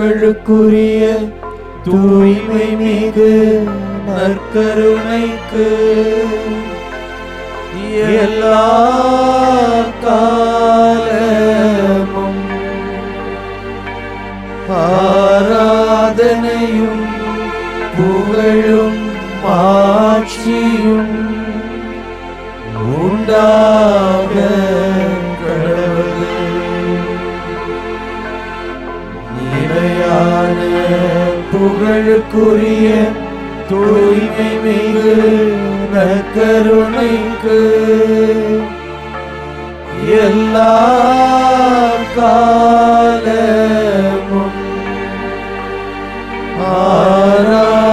புகழுக்குரிய தூய்மை மிகு நற்கருணைக்கு எல்லா காலமும் ஆராதனையும் புகழும் மாட்சியும் உண்டாக கடவுளே. நிலையான புகழுக்குரிய தூய்மை மிகு நற்கருணைக்கு எல்லா காலமும் ஆராதனையும்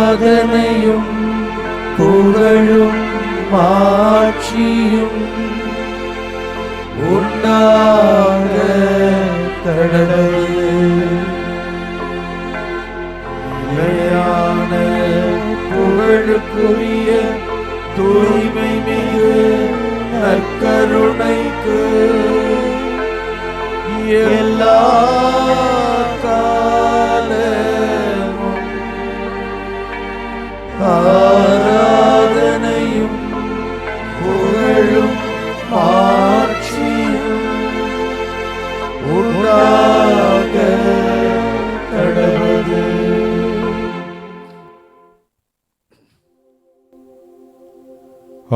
புகழும் மாட்சியும் உண்டாக கடவுளே. நிலையான புகழுக்குரிய தூய்மை மிகு நற்கருணைக்கு எல்லா காலமும் ஆராதனையும் புகழும் மாட்சியும் உண்டாக கடவுளே.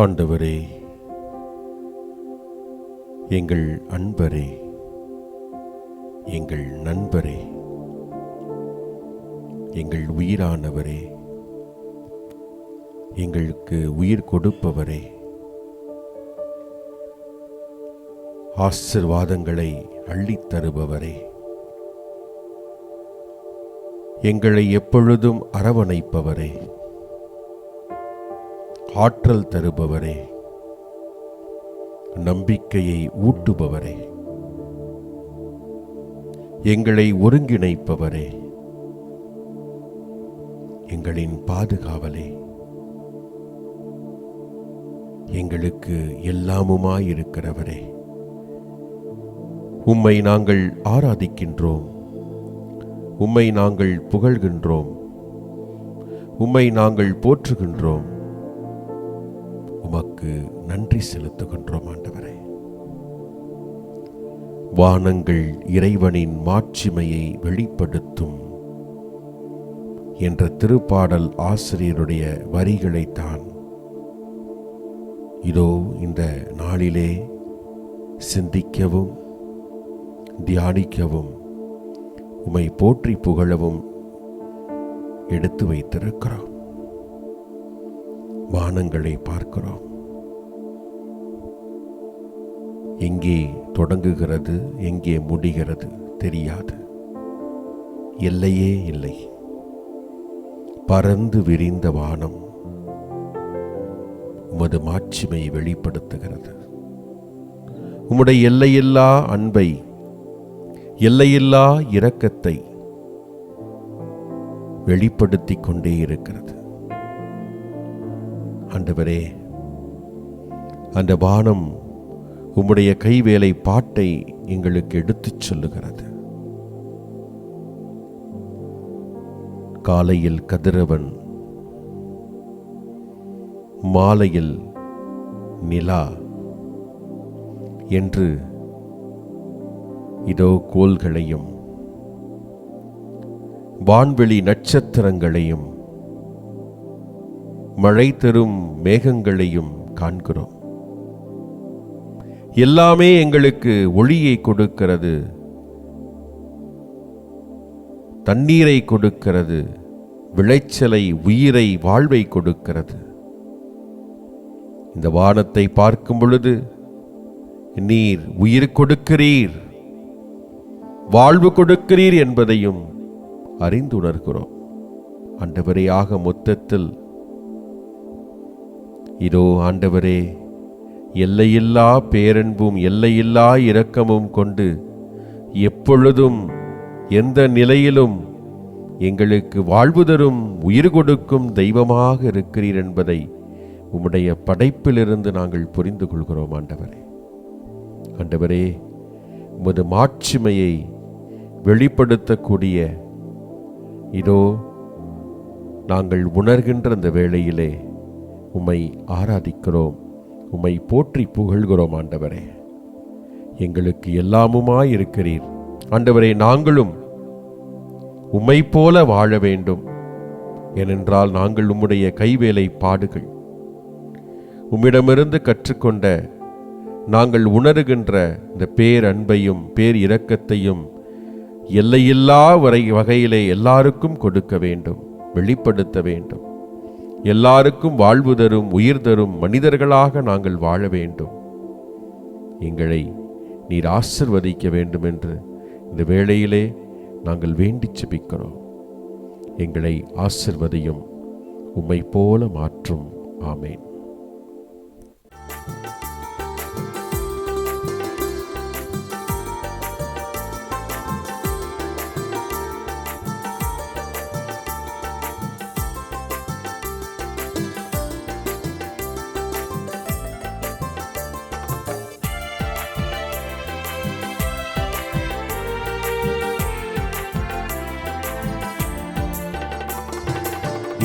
ஆண்டவரே, எங்கள் அன்பரே, எங்கள் நண்பரே, எங்கள் உயிரானவரே, எங்களுக்கு உயிர் கொடுப்பவரே, ஆசீர்வாதங்களை அள்ளித் தருபவரே, எங்களை எப்பொழுதும் அரவணைப்பவரே, ஆற்றல் தருபவரே, நம்பிக்கையை ஊட்டுபவரே, எங்களை ஒருங்கிணைப்பவரே, எங்களின் பாதுகாவலே, எங்களுக்கு எல்லாமுமாயிருக்கிறவரே, உம்மை நாங்கள் ஆராதிக்கின்றோம், உம்மை நாங்கள் புகழ்கின்றோம், உம்மை நாங்கள் போற்றுகின்றோம், உமக்கு நன்றி செலுத்துகின்றோம். ஆண்டவரே, வானங்கள் இறைவனின் மாட்சிமையை வெளிப்படுத்தும் என்ற திருப்பாடல் ஆசிரியருடைய வரிகளைத்தான் இதோ இந்த நாளிலே சிந்திக்கவும் தியானிக்கவும் உம்மை போற்றி புகழவும் எடுத்து வைத்திருக்கிறோம். வானங்களை பார்க்கிறோம். எங்கே தொடங்குகிறது, எங்கே முடிகிறது தெரியாது. எல்லையே இல்லை. பரந்து விரிந்த வானம் உமது மாட்சிமையை வெளிப்படுத்துகிறது. உம்முடைய எல்லையில்லா அன்பை, எல்லையில்லா இரக்கத்தை வெளிப்படுத்திக் கொண்டே இருக்கிறது. ஆண்டவரே, அந்த வானம் உம்முடைய கைவேலை பாட்டை எங்களுக்கு எடுத்துச் சொல்லுகிறது. காலையில் கதிரவன், மாலையில் நிலா என்று இதோ கோள்களையும் வான்வெளி நட்சத்திரங்களையும் மழை தரும் மேகங்களையும் காண்கிறோம். எல்லாமே எங்களுக்கு ஒளியை கொடுக்கிறது, தண்ணீரை கொடுக்கிறது, விளைச்சலை, உயிரை, வாழ்வை கொடுக்கிறது. இந்த வானத்தை பார்க்கும் பொழுது நீர் உயிர் கொடுக்கிறீர், வாழ்வு கொடுக்கிறீர் என்பதையும் அறிந்துணர்கிறோம். ஆண்டவரே, ஆக மொத்தத்தில் இதோ ஆண்டவரே, எல்லையில்லா பேரன்பும் எல்லையில்லா இரக்கமும் கொண்டு எப்பொழுதும் எந்த நிலையிலும் எங்களுக்கு வாழ்வு தரும், உயிர் கொடுக்கும் தெய்வமாக இருக்கிறீர் என்பதை உம்முடைய படைப்பிலிருந்து நாங்கள் புரிந்து கொள்கிறோம். ஆண்டவரே, ஆண்டவரே, உமது மாட்சிமையை வெளிப்படுத்தக்கூடிய இதோ நாங்கள் உணர்கின்ற இந்த வேளையிலே உம்மை ஆராதிக்கிறோம், உம்மை போற்றி புகழ்கிறோம். ஆண்டவரே, எங்களுக்கு எல்லாமுமாய் இருக்கிறீர். ஆண்டவரே, நாங்களும் உம்மை போல வாழ வேண்டும். ஏனென்றால் நாங்கள் உம்முடைய கைவேலை பாடுகள், உம்மிடமிருந்து கற்றுக்கொண்ட நாங்கள் உணர்கின்ற இந்த பேரன்பையும் பேர் இரக்கத்தையும் எல்லையில்லா வகையிலே எல்லாருக்கும் கொடுக்க வேண்டும், வெளிப்படுத்த வேண்டும். எல்லாருக்கும் வாழ்வு தரும், உயிர் தரும் மனிதர்களாக நாங்கள் வாழ வேண்டும். எங்களை நீர் ஆசிர்வதிக்க வேண்டும் என்று இந்த வேளையிலே நாங்கள் வேண்டி செபிக்கிறோம். எங்களை ஆசிர்வதியும், உம்மை போல மாற்றும். ஆமேன்.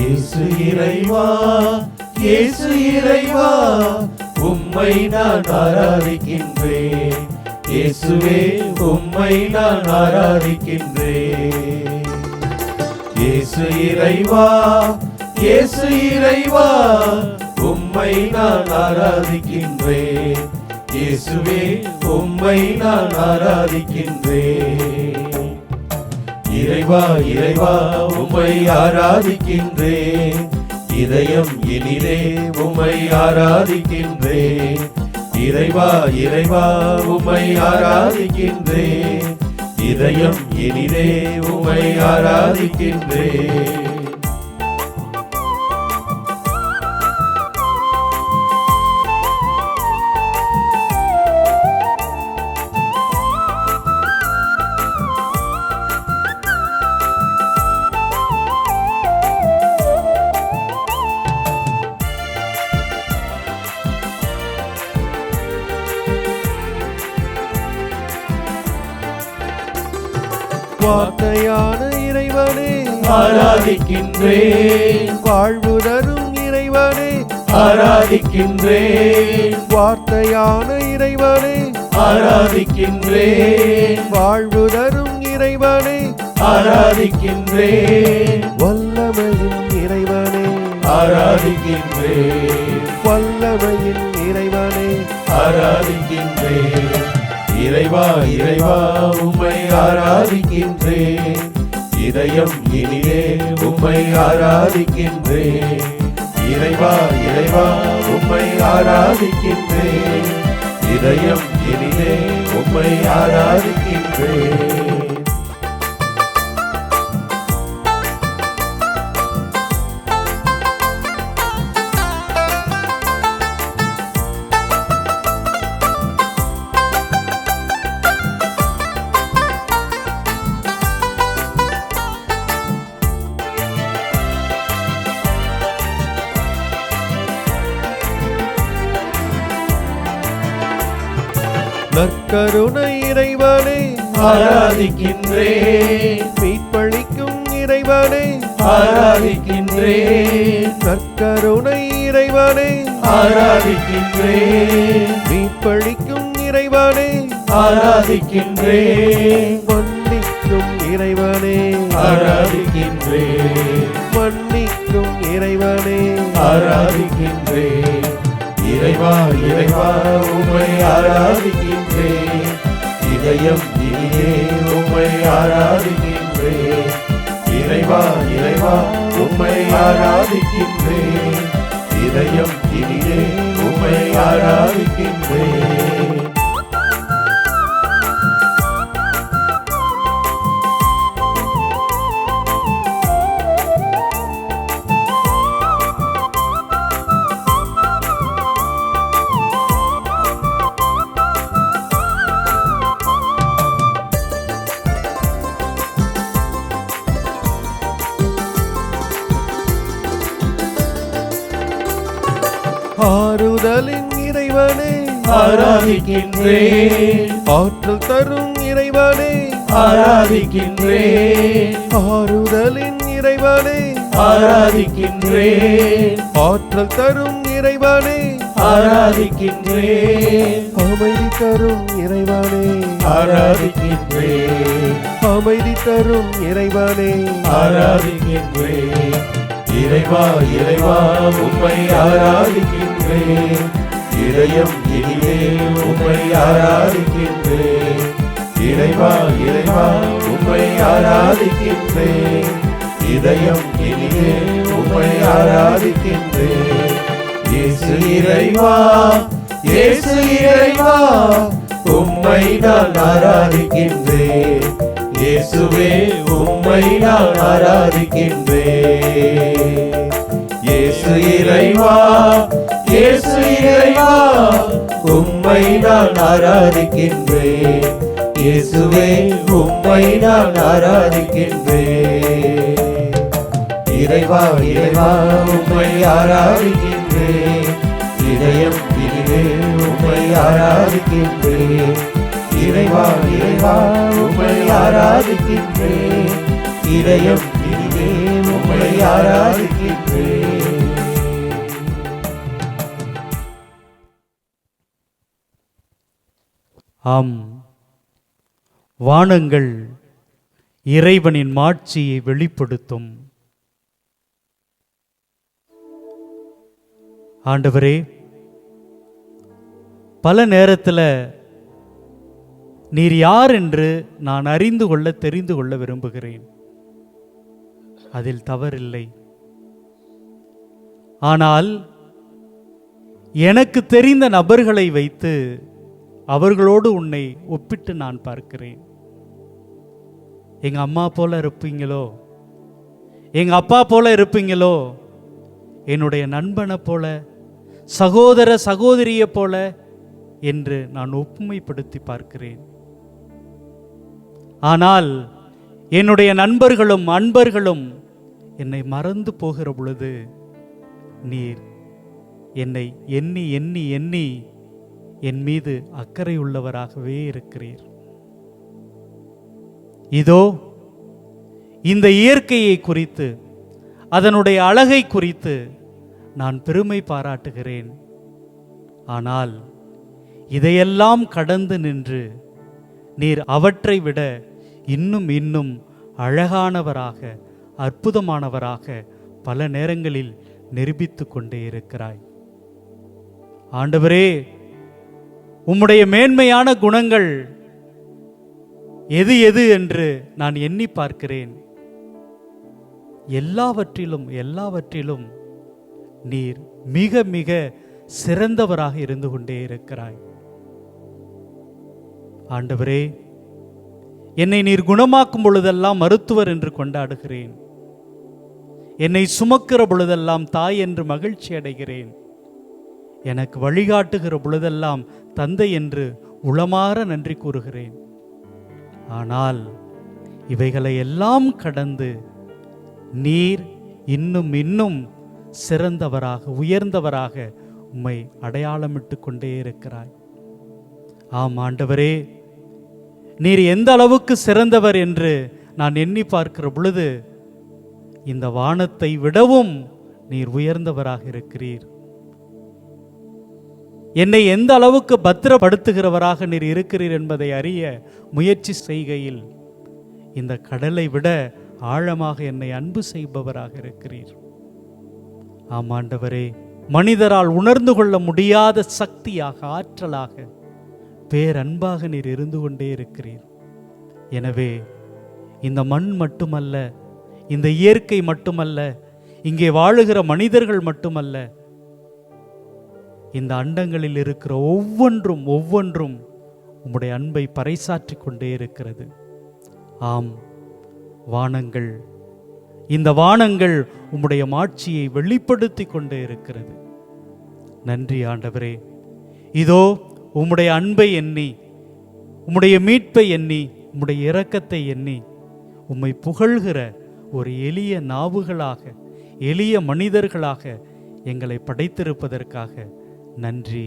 இயேசு இறைவா, இயேசு இறைவா, உம்மை நான் ஆராதிக்கின்றேன். இயேசுவே, உம்மை நான் ஆராதிக்கின்றேன். இயேசு இறைவா, இயேசு இறைவா, உம்மை நான் ஆராதிக்கின்றேன். இயேசுவே, உம்மை நான் ஆராதிக்கின்றேன். இறைவா, இறைவா, உம்மை ஆராதிக்கின்றேன். இதயம் இனிதே உம்மை ஆராதிக்கின்றேன். இறைவா, இறைவா, உம்மை ஆராதிக்கின்றேன். இதயம் இனிதே உம்மை ஆராதிக்கின்றேன். வார்த்தையான இறைவனே ஆராதிக்கின்றேன். வாழ்வு தரும் இறைவனே ஆராதிக்கின்றேன். வார்த்தையான இறைவனே ஆராதிக்கின்றேன். வாழ்வு தரும் இறைவனே ஆராதிக்கின்றேன். வல்லமையின் இறைவனே ஆராதிக்கின்றேன். வல்லமையின் இறைவனே ஆராதிக்கின்றேன். இறைவா, இறைவா, உம்மை ஆராதிக்கின்றேன். இதயம் இனிதே உம்மை ஆராதிக்கின்றேன். இறைவா, இறைவா, உம்மை ஆராதிக்கின்றேன். இதயம் இனிதே உம்மை ஆராதிக்கின்றேன். நற்கருணை இறைவனே ஆராதிக்கின்றேன். மீட்பளிக்கும் இறைவனே ஆராதிக்கின்றேன். நற்கருணை இறைவனே ஆராதிக்கின்றேன். மீட்பளிக்கும் இறைவனே ஆராதிக்கின்றேன். மன்னிக்கும் இறைவனே ஆராதிக்கின்றேன். மன்னிக்கும் இறைவனே ஆராதிக்கின்றேன். இறைவா, இறைவா, உம்மை ஆராதிக்கின்றேன். இதயம் இனிதே உம்மை ஆராதிக்கின்றேன். இறைவா, இறைவா, உம்மை ஆராதிக்கின்றேன். இதயம் இனிதே உம்மை ஆராதிக்கின்றேன். ஆறுதலின் இறைவனே ஆராதிக்கின்றேன். ஆற்றல் தரும் இறைவனே ஆராதிக்கின்றேன். ஆறுதலின் இறைவனே ஆராதிக்கின்றேன். ஆற்றல் தரும் இறைவனே ஆராதிக்கின்றேன். அமைதி தரும் இறைவனே ஆராதிக்கின்றேன். அமைதி தரும் இறைவனே ஆராதிக்கின்றேன். இறைவா இறைவா உம்மை ஆராதிக்கின்றேன். இதயம் இனிதே உம்மை ஆராதிக்கின்றேன். இறைவா இறைவா உம்மை ஆராதிக்கின்றேன். இதயம் இனிதே உம்மை ஆராதிக்கின்றேன். இயேசு இறைவா இயேசு இறைவா உம்மை நான் ஆராதிக்கின்றேன். இயேசுவே உம்மை நான் ஆராதிக்கின்றேன். இயேசு இறைவா இயேசு இறைவா உம்மை நான் ஆராதிக்கின்றேன். இயேசுவே உம்மை நான் ஆராதிக்கின்றேன். இறைவா இறைவா உம்மை ஆராதிக்கின்றேன். இதயம் இனிதே உம்மை ஆராதிக்கின்றேன். இறைவா இறைவா உம்மை ஆராதிக்கின்றேன். இதயம் இனிதே உம்மை ஆராதிக்கின்றேன். ஆம், வானங்கள் இறைவனின் மாட்சியை வெளிப்படுத்தும். ஆண்டவரே, பல நேரத்தில் நீர் யார் என்று நான் அறிந்து கொள்ள தெரிந்து கொள்ள விரும்புகிறேன். அதில் தவறில்லை. ஆனால் எனக்கு தெரிந்த நபர்களை வைத்து அவர்களோடு உன்னை ஒப்பிட்டு நான் பார்க்கிறேன். எங்க அம்மா போல இருப்பீங்களோ, எங்க அப்பா போல இருப்பீங்களோ, என்னுடைய நண்பனை போல, சகோதர சகோதரியை போல என்று நான் ஒப்புமைப்படுத்தி பார்க்கிறேன். ஆனால் என்னுடைய நண்பர்களும் அன்பர்களும் என்னை மறந்து போகிற பொழுது நீர் என்னை எண்ணி எண்ணி எண்ணி என் மீது அக்கறை உள்ளவராகவே இருக்கிறீர். இதோ இந்த இயற்கையை குறித்து, அதனுடைய அழகை குறித்து நான் பெருமை பாராட்டுகிறேன். ஆனால் இதையெல்லாம் கடந்து நின்று நீர் அவற்றை விட இன்னும் இன்னும் அழகானவராக, அற்புதமானவராக பல நேரங்களில் நிரூபித்து கொண்டே இருக்கிறாய். ஆண்டவரே, உம்முடைய மேன்மையான குணங்கள் எது எது என்று நான் எண்ணி பார்க்கிறேன். எல்லாவற்றிலும் நீர் மிக மிக சிறந்தவராக இருந்து கொண்டே இருக்கிறாய். ஆண்டவரே, என்னை நீர் குணமாக்கும் பொழுதெல்லாம் மருத்துவர் என்று கொண்டாடுகிறேன். என்னை சுமக்கிற பொழுதெல்லாம் தாய் என்று மகிழ்ச்சி அடைகிறேன். எனக்கு வழிகாட்டுகிற பொழுதெல்லாம் தந்தை என்று உளமாற நன்றி கூறுகிறேன். ஆனால் இவைகளை எல்லாம் கடந்து நீர் இன்னும் இன்னும் சிறந்தவராக, உயர்ந்தவராக உம்மை அடையாளமிட்டு கொண்டே இருக்கிறாய். ஆம் ஆண்டவரே, நீர் எந்த அளவுக்கு சிறந்தவர் என்று நான் எண்ணி பார்க்கிற பொழுது இந்த வானத்தை விடவும் நீர் உயர்ந்தவராக இருக்கிறீர். என்னை எந்த அளவுக்கு பத்திரப்படுத்துகிறவராக நீர் இருக்கிறீர் என்பதை அறிய முயற்சி செய்கையில் இந்த கடலை விட ஆழமாக என்னை அன்பு செய்பவராக இருக்கிறீர். ஆம் ஆண்டவரே, மனிதரால் உணர்ந்து கொள்ள முடியாத சக்தியாக, ஆற்றலாக, பேரன்பாக நீர் இருந்து கொண்டே இருக்கிறீர். எனவே இந்த மண் மட்டுமல்ல, இந்த இயற்கை மட்டுமல்ல, இங்கே வாழுகிற மனிதர்கள் மட்டுமல்ல, இந்த அண்டங்களில் இருக்கிற ஒவ்வொன்றும் ஒவ்வொன்றும் உம்முடைய அன்பை பறைசாற்றி கொண்டே இருக்கிறது. ஆம், வானங்கள், இந்த வானங்கள் உம்முடைய மாட்சியை வெளிப்படுத்தி கொண்டே இருக்கிறது. நன்றி ஆண்டவரே. இதோ உம்முடைய அன்பை எண்ணி, உம்முடைய மீட்பை எண்ணி, உம்முடைய இரக்கத்தை எண்ணி உம்மை புகழ்கிற ஒரு எளிய நாவுகளாக, எளிய மனிதர்களாக எங்களை படைத்திருப்பதற்காக நன்றி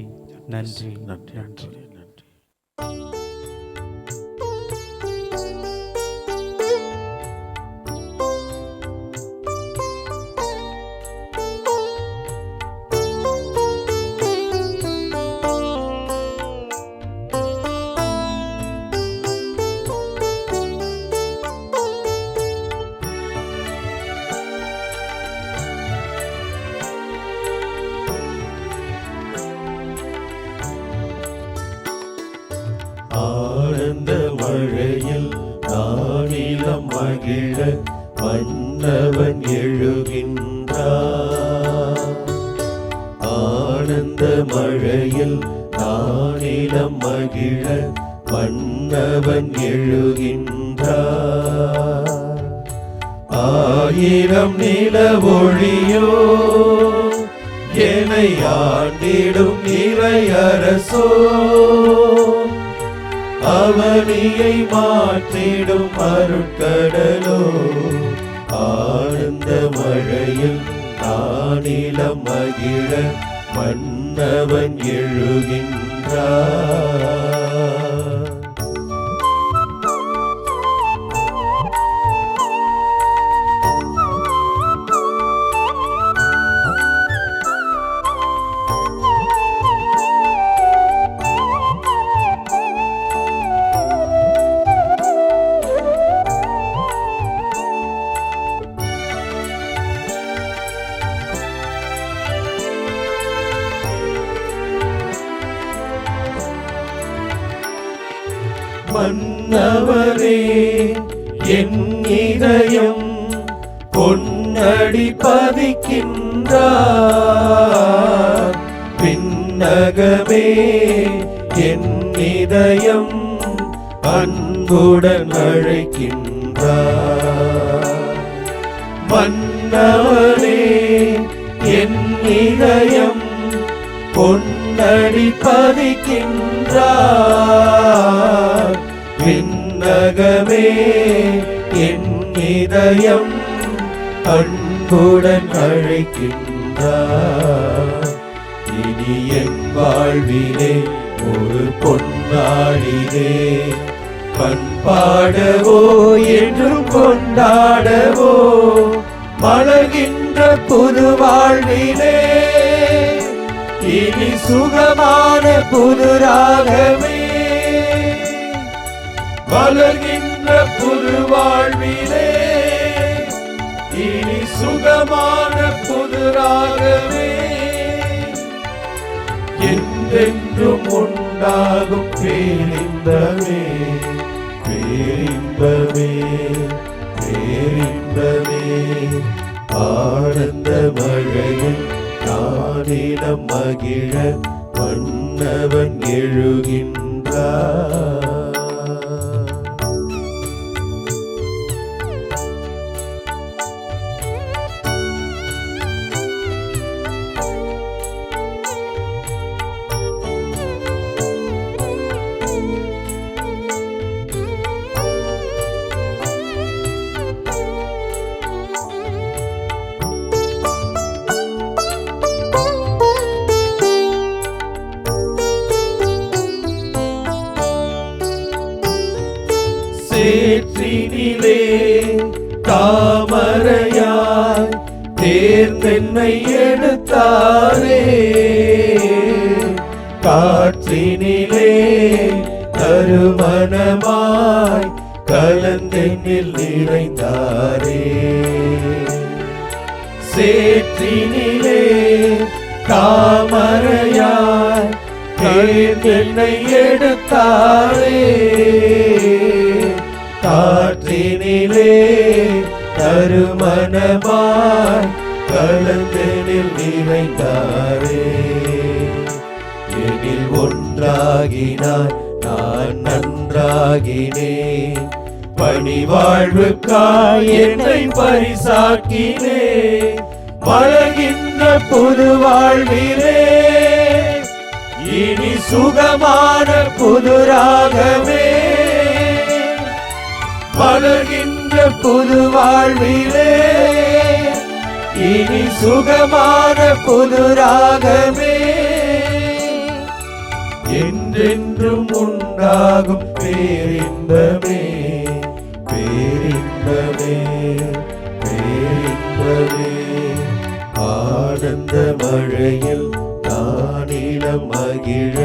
நன்றி நன்றி நன்றி. மகிழ மன்னவன் எழுகின்றார். ஆனந்த மழையில் நானிலம் மகிழ மன்னவன் எழுகின்றார். ஆயிரம் நிலவொளியோ என்னை ஆண்டிடும் இறையரசோ, அவனியை மாற்றிடும் அருட்கடலோ, ஆனந்த மழையில் நானிலம் மகிழ மன்னவன் எழுகின்றார். மன்னவரே என் இதயம் பொன்னடி பதிக்கின்றார். விண்ணகமே என் இதயம் அன்புடன் அழைக்கின்றார். மன்னவரே என் இதயம் பொன்னடி பதிக்கின்றார். விண்ணகமே என் இதயம் அன்புடன் அழைக்கின்றார். இனி என் வாழ்விலே ஒரு பொன்னாடிலே பண்பாடவோ என்றும் கொண்டாடவோ, மலர்கின்ற புது வாழ்விலே இனி சுகமான புது ராகமே. மலர்கின்ற புது வாழ்விலே இனி சுகமான புது ராகமே. என்றென்றும் உண்டாகும் பேரின்பமே, பேரின்பமே, பேரின்பமே. ஆனந்த மழையில் நானிலம் மகிழ மன்னவன் எழுகின்றார். சேற்றினிலே தாமரையாய் தேர்ந்தென்னை எடுத்தாரே, காற்றினிலே தருமணமாய் கலந்தென்னில் நிறைந்தாரே. சேற்றினிலே தாமரையாய் தேர்ந்தென்னை எடுத்தாரே, காற்றினிலே தருமணமாய் கலந்தெனில் நிறைந்தாரே. எனில் ஒன்றாகினார் நான் நன்றாகினேன், பணிவாழ்வுக்காய் என்னை பரிசாக்கினேன். மலர்கின்ற புது வாழ்விலே இனி சுகமான புது ராகமே. மலர்கின்ற புது வாழ்விலே இனி சுகமான புது ராகமே. என்றென்றும் உண்டாகும் பேரின்பமே, பேரின்பமே, பேரின்பமே. ஆனந்த மழையில் நானிலம் மகிழ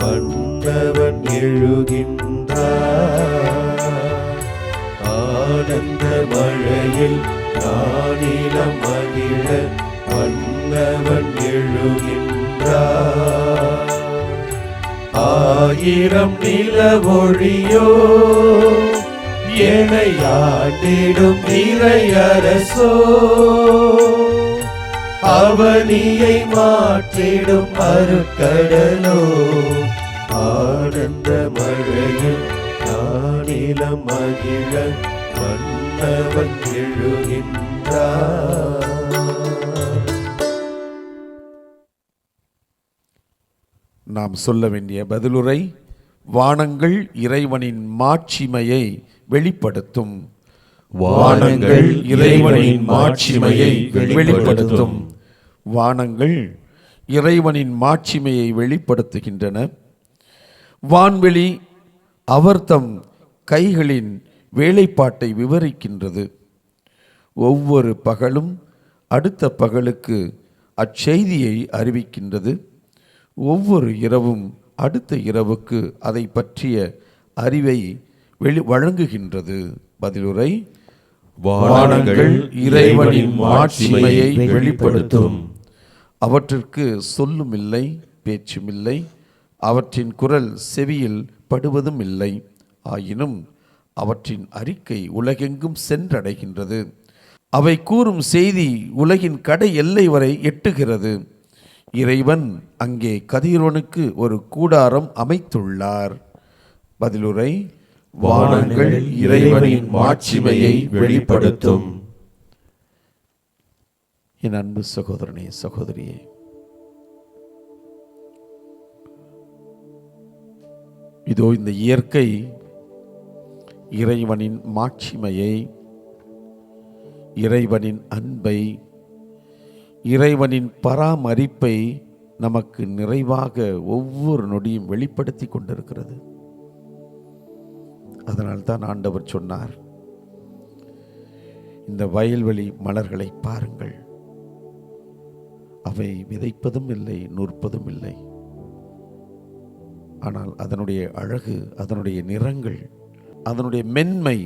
மன்னவன் எழுகின்றார். ஆனந்த மழையில் நானிலம் மகிழ மன்னவன் எழுகின்றார். ஆயிரம் நிலவொளியோ என்னை ஆண்டிடும் இறையரசோ, அவனியை மாற்றிடும் அருட்கடலோ, ஆனந்த மழையில் நானிலம் மகிழ மன்னவன் எழுகின்றார். நாம் சொல்ல வேண்டிய பதிலுரை: வானங்கள் இறைவனின் மாட்சிமையை வெளிப்படுத்தும். வானங்கள் இறைவனின் மாட்சிமையை வெளிப்படுத்தும். வானங்கள் இறைவனின் மாட்சிமையை வெளிப்படுத்துகின்றன. வான்வெளி அவர்தம் கைகளின் வேலைப்பாட்டை விவரிக்கின்றது. ஒவ்வொரு பகலும் அடுத்த பகலுக்கு அச்செய்தியை அறிவிக்கின்றது. ஒவ்வொரு இரவும் அடுத்த இரவுக்கு அதை பற்றிய அறிவை வழங்குகின்றது. பதிலுரை: வானங்கள் இறைவனின் மாட்சிமையை வெளிப்படுத்தும். அவற்றிற்கு சொல்லும் இல்லை, பேச்சும் இல்லை. அவற்றின் குரல் செவியில் படுவதும் இல்லை. ஆயினும் அவற்றின் அறிக்கை உலகெங்கும் சென்றடைகின்றது. அவை கூறும் செய்தி உலகின் கடை எல்லை வரை எட்டுகிறது. இறைவன் அங்கே கதிரவனுக்கு ஒரு கூடாரம் அமைத்துள்ளார். பதிலுரை: வானங்கள் இறைவனின் மாட்சிமையை வெளிப்படுத்தும். என் அன்பு சகோதரனே, சகோதரியே, இதோ இந்த இயற்கை இறைவனின் மாட்சிமையை, இறைவனின் அன்பை, இறைவனின் பராமரிப்பை நமக்கு நிறைவாக ஒவ்வொரு நொடியும் வெளிப்படுத்தி கொண்டிருக்கிறது. அதனால்தான் ஆண்டவர் சொன்னார், இந்த வயல்வெளி மலர்களை பாருங்கள், அவை விதைப்பதும் இல்லை, நூற்பதும் இல்லை. ஆனால் அதனுடைய அழகு, அதனுடைய நிறங்கள், அதனுடைய மென்மை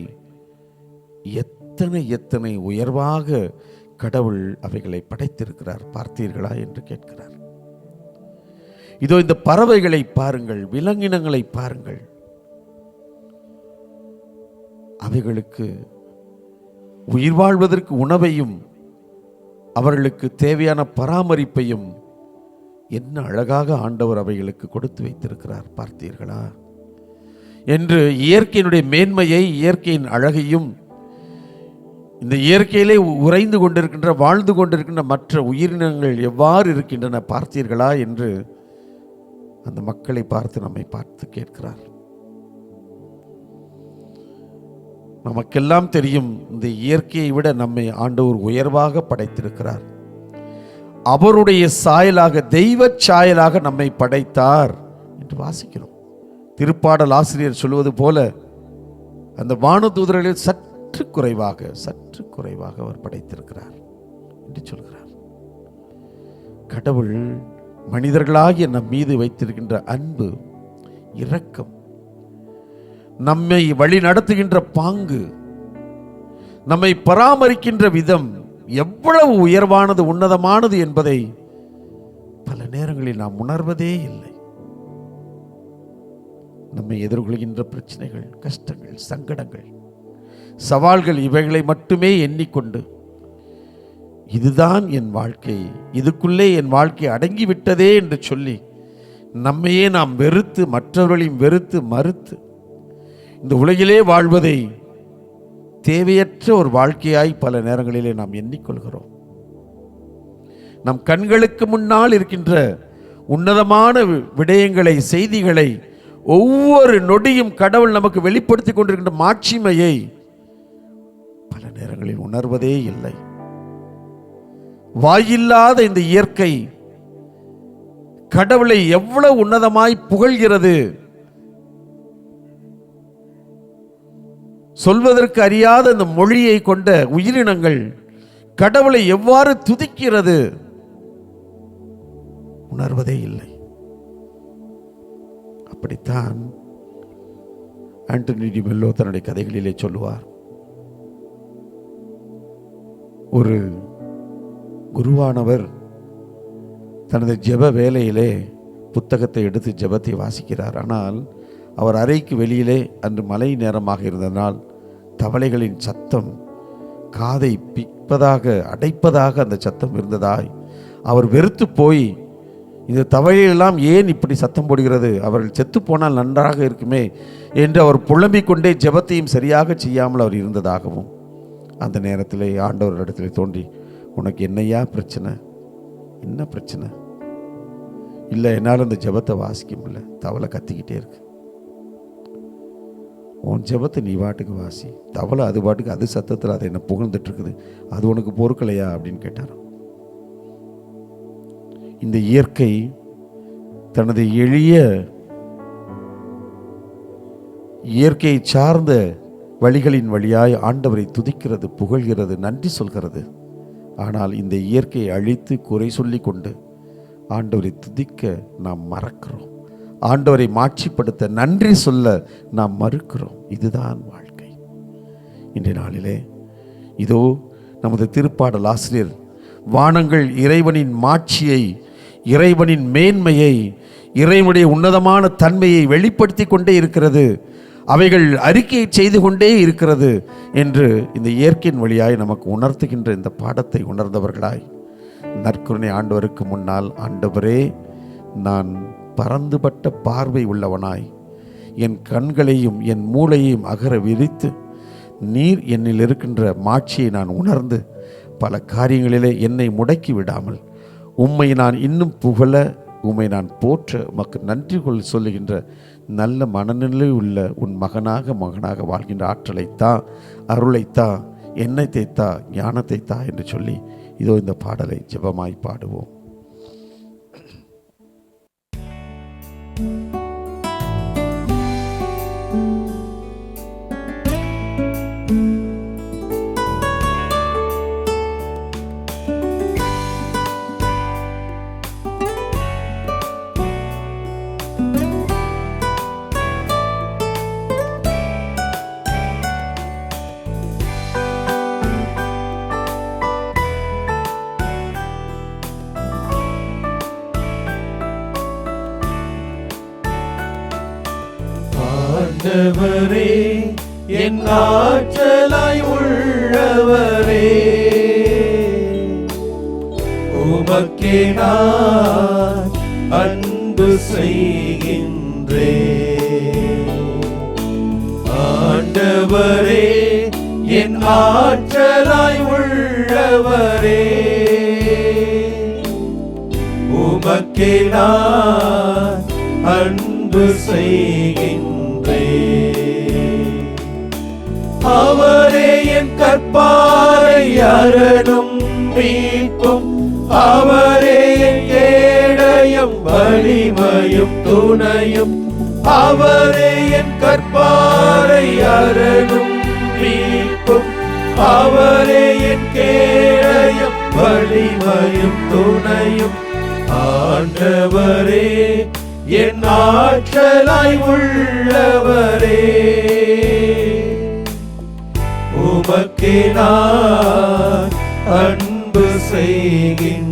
எத்தனை எத்தனை உயர்வாக கடவுள் அவைகளை படைத்திருக்கிறார் பார்த்தீர்களா என்று கேட்கிறார். இதோ இந்த பறவைகளை பாருங்கள், விலங்கினங்களை பாருங்கள். அவைகளுக்கு உயிர் வாழ்வதற்கு உணவையும் அவர்களுக்கு தேவையான பராமரிப்பையும் என்ன அழகாக ஆண்டவர் அவைகளுக்கு கொடுத்து வைத்திருக்கிறார் பார்த்தீர்களா என்று இயற்கையினுடைய மேன்மையை, இயற்கையின் அழகையும், இந்த இயற்கையிலே உறைந்து கொண்டிருக்கின்ற, வாழ்ந்து கொண்டிருக்கின்ற மற்ற உயிரினங்கள் எவ்வாறு இருக்கின்றன பார்த்தீர்களா என்று அந்த மக்களை பார்த்து நம்மை பார்த்து கேட்கிறார். நமக்கெல்லாம் தெரியும், இந்த இயற்கையை விட நம்மை ஆண்டவர் உயர்வாக படைத்திருக்கிறார். அவருடைய சாயலாக, தெய்வ சாயலாக நம்மை படைத்தார் என்று வாசிக்கிறோம். திருப்பாடல் ஆசிரியர் சொல்வது போல அந்த வானதூதர்களில் சற்று குறைவாக அவர் படைத்திருக்கிறார் என்று சொல்கிறார். கடவுள் மனிதர்களாகிய நம் மீது வைத்திருக்கின்ற அன்பு, இரக்கம், நம்மை வழி நடத்துகின்ற பாங்கு, நம்மை பராமரிக்கின்ற விதம் எவ்வளவு உயர்வானது, உன்னதமானது என்பதை பல நேரங்களில் நாம் உணர்வதே இல்லை. நம்மை எதிர்கொள்கின்ற பிரச்சனைகள், கஷ்டங்கள், சங்கடங்கள், சவால்கள், இவைகளை மட்டுமே எண்ணிக்கொண்டு இதுதான் என் வாழ்க்கை, இதுக்குள்ளே என் வாழ்க்கை அடங்கிவிட்டதே என்று சொல்லி நம்மையே நாம் வெறுத்து, மற்றவர்களையும் வெறுத்து மறுத்து இந்த உலகிலே வாழ்வதை தேவையற்ற ஒரு வாழ்க்கையாய் பல நேரங்களிலே நாம் எண்ணிக்கொள்கிறோம். நம் கண்களுக்கு முன்னால் இருக்கின்ற உன்னதமான விடயங்களை, செய்திகளை ஒவ்வொரு நொடியும் கடவுள் நமக்கு வெளிப்படுத்தி கொண்டிருக்கின்ற மாட்சிமையை பல நேரங்களில் உணர்வதே இல்லை. வாயில்லாத இந்த இயற்கை கடவுளை எவ்வளவு உன்னதமாய் புகழ்கிறது, சொல்வதற்கு அறியாத இந்த மொழியை கொண்ட உயிரினங்கள் கடவுளை எவ்வாறு துதிக்கிறது, உணர்வதே இல்லை. அப்படித்தான் ஆண்டனி டி மெல்லோ தன்னுடைய கதைகளிலே சொல்லுவார். ஒரு குருவானவர் தனது ஜெப வேலையிலே புத்தகத்தை எடுத்து ஜெபத்தை வாசிக்கிறார். ஆனால் அவர் அறைக்கு வெளியிலே அன்று மழை நேரமாக இருந்ததனால் தவளைகளின் சத்தம் காதை பிப்பதாக அடைப்பதாக அந்த சத்தம் இருந்ததாய் அவர் வெறுத்து போய், இந்த தவளையெல்லாம் ஏன் இப்படி சத்தம் போடுகிறது, அவர்கள் செத்து போனால் நன்றாக இருக்குமே என்று அவர் புலம்பிக் கொண்டே ஜெபத்தையும் சரியாக செய்யாமல் அவர் இருந்ததாகவும் அந்த நேரத்திலே ஆண்டவர் இடத்திலே தோன்றி, உனக்கு என்னையா பிரச்சனை, என்ன பிரச்சனை? இல்லை, என்னால் அந்த ஜெபத்தை வாசிக்க முடியல, தவளை கத்திக்கிட்டே இருக்கு. உன் ஜெபத்தை நீ பாட்டுக்கு வாசி, தவளை அது பாட்டுக்கு அது சத்தத்தில் அதை என்ன புகழ்ந்துட்டு இருக்குது, அது உனக்கு பொறுக்கலையா அப்படின்னு கேட்டார். இந்த இயற்கை தனது எளிய இயற்கையை சார்ந்த வழிகளின் வழியாய் ஆண்டவரை துதிக்கிறது, புகழ்கிறது, நன்றி சொல்கிறது. ஆனால் இந்த இயற்கையை அழித்து குறை சொல்லி கொண்டு ஆண்டவரை துதிக்க நாம் மறக்கிறோம். ஆண்டவரை மாட்சிப்படுத்த நன்றி சொல்ல நாம் மறுக்கிறோம். இதுதான் வாழ்க்கை. இன்றைய நாளிலே இதோ நமது திருப்பாடல் ஆசிரியர் வானங்கள் இறைவனின் மாட்சியை, இறைவனின் மேன்மையை, இறைவனுடைய உன்னதமான தன்மையை வெளிப்படுத்தி கொண்டே இருக்கிறது, அவைகள் அறிக்கையை செய்து கொண்டே இருக்கிறது என்று இந்த இயற்கையின் வழியாய் நமக்கு உணர்த்துகின்ற இந்த பாடத்தை உணர்ந்தவர்களாய் நற்கருணை ஆண்டவருக்கு முன்னால், ஆண்டவரே, நான் பரந்துபட்ட பார்வை உள்ளவனாய் என் கண்களையும் என் மூளையையும் அகர விரித்து நீர் என்னில் இருக்கின்ற மாட்சியை நான் உணர்ந்து பல காரியங்களிலே என்னை முடக்கி விடாமல் உம்மை நான் இன்னும் புகழ, உம்மை நான் போற்ற, உமக்கு நன்றி சொல்லுகின்ற நல்ல மனநிலை உள்ள உன் மகனாக வாழ்கின்ற ஆற்றலைத்தா, அருளைத்தா, எண்ணத்தைத்தா, ஞானத்தைத்தா என்று சொல்லி இதோ இந்த பாடலை ஜெபமாய் பாடுவோம். ஆண்டவரே, என் ஆற்றலாய் உள்ளவரே, உமக்கே நான் அன்பு செய்கின்றேன். ஆண்டவரே, என் ஆற்றலாய் உள்ளவரே, உமக்கே நான் அன்பு செய்கின்றேன். அவரே என் கற்பாரை அரணும் மீட்பும், அவரே என் கேடயம் வலிமையும் துணையும், அவரே என் கற்பாரை அரணும் மீட்பும், அவரே என் கேடயம் வலிமையும் துணையும். ஆண்டவரே, என் ஆற்றலாய் உள்ளவரே, உமக்கே நான் அன்பு செய்கின்றேன்.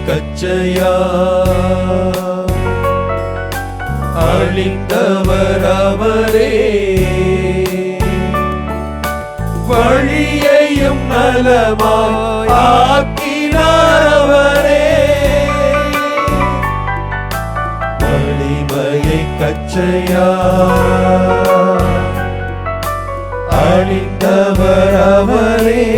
கச்சையா அழிந்தவர் அவரே, வழியையும் நலமாய் ஆக்கினார் அவரே. வலிமையை கச்சையா அழிந்தவர் அவரே,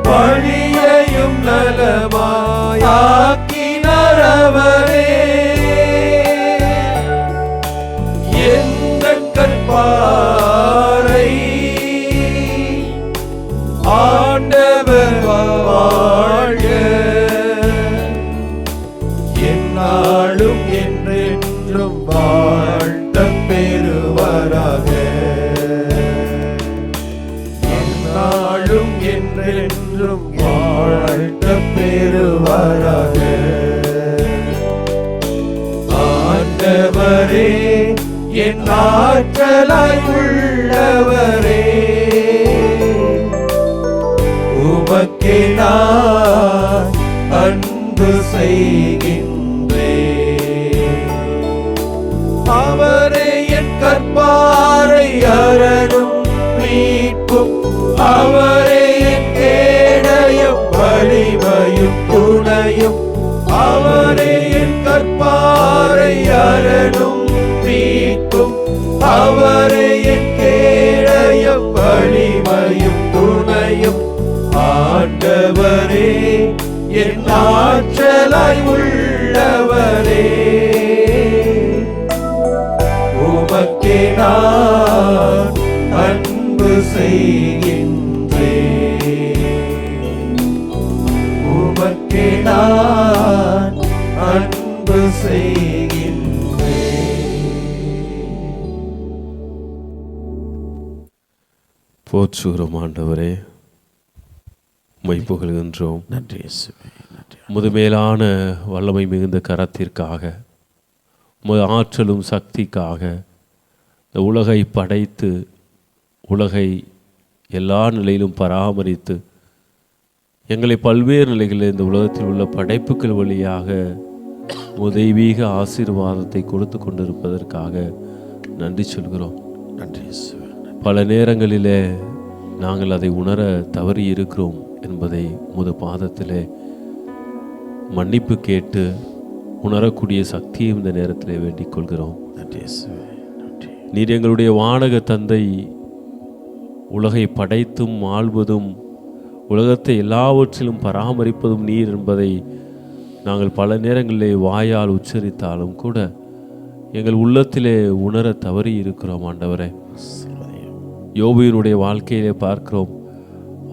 வழியையும் நலமாய் ஆக்கினார் அவரே. எந்தன் கற்பாரை ஆண்டவர் வாழ்க, நாளும் என்றென்றும் வாழ்த்த பெறுவாராக. நாளும் என்றென்றும் வாழ்த்த பெறுவாராக. ஆண்டவரே என் ஆற்றலாய் உள்ளவரே, உமக்கே நான் அன்பு செய்கின்றேன். அவரே என் கற்பாரை அரணும் மீட்பும், அவரே என் கேடயம் வலிமையும் துணையும், அவரே என் கற்பாரை அரணும் மீட்பும், அவரே என் கேடயம் வலிமையும் துணையும். ஆண்டவரே என் ஆற்றலாய் உள்ளவரே, உமக்கே நான் அன்பு செய்கின்றேன். உமக்கே நான் அன்பு செய்கின்றேன். போற்றுகிறோம் ஆண்டவரே, உம்மை புகழ்கின்றோம். நன்றி இயேசுவே, நன்றி. முதுமேலான வல்லமை மிகுந்த கரத்திற்காக, உமது ஆற்றலும் சக்திக்காக, இந்த உலகை படைத்து உலகை எல்லா நிலையிலும் பராமரித்து எங்களை பல்வேறு நிலைகளில் இந்த உலகத்தில் உள்ள படைப்புகள் வழியாக தெய்வீக ஆசீர்வாதத்தை கொடுத்து கொண்டிருப்பதற்காக நன்றி சொல்கிறோம். நன்றி இயேசுவே. பல நேரங்களிலே நாங்கள் அதை உணர தவறி இருக்கிறோம் என்பதை உமது பாதத்திலே மன்னிப்பு கேட்டு உணரக்கூடிய சக்தியை இந்த நேரத்திலே வேண்டிக் கொள்கிறோம். நன்றி இயேசுவே, நன்றி. நீர் எங்களுடைய வானக தந்தை, உலகை படைத்தும் ஆள்வதும் உலகத்தை எல்லாவற்றிலும் பராமரிப்பதும் நீர் என்பதை நாங்கள் பல நேரங்களிலே வாயால் உச்சரித்தாலும் கூட எங்கள் உள்ளத்திலே உணர தவறி இருக்கிறோம் ஆண்டவரே. யோபுவினுடைய வாழ்க்கையிலே பார்க்கிறோம்,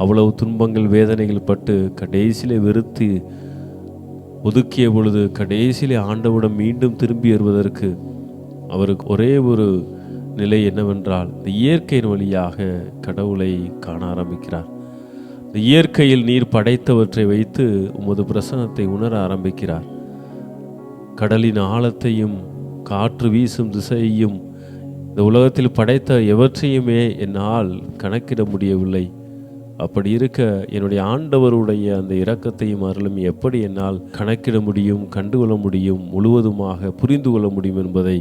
அவ்வளவு துன்பங்கள் வேதனைகள் பட்டு கடைசியிலே வெறுத்து ஒதுக்கிய பொழுது கடைசியிலே ஆண்டவரிடம் மீண்டும் திரும்பி வருவதற்கு அவருக்கு ஒரே ஒரு நிலை என்னவென்றால், இந்த இயற்கையின் வழியாக கடவுளை காண ஆரம்பிக்கிறார். இந்த இயற்கையில் நீர் படைத்தவற்றை வைத்து உமது பிரசன்னத்தை உணர ஆரம்பிக்கிறார். கடலின் ஆழத்தையும் காற்று வீசும் திசையையும் இந்த உலகத்தில் படைத்த எவற்றையுமே என்னால் கணக்கிட முடியவில்லை. அப்படி இருக்க என்னுடைய ஆண்டவருடைய அந்த இரக்கத்தையும் அருளும் எப்படி என்னால் கணக்கிட முடியும், கண்டுகொள்ள முடியும், முழுவதுமாக புரிந்து கொள்ள முடியும் என்பதை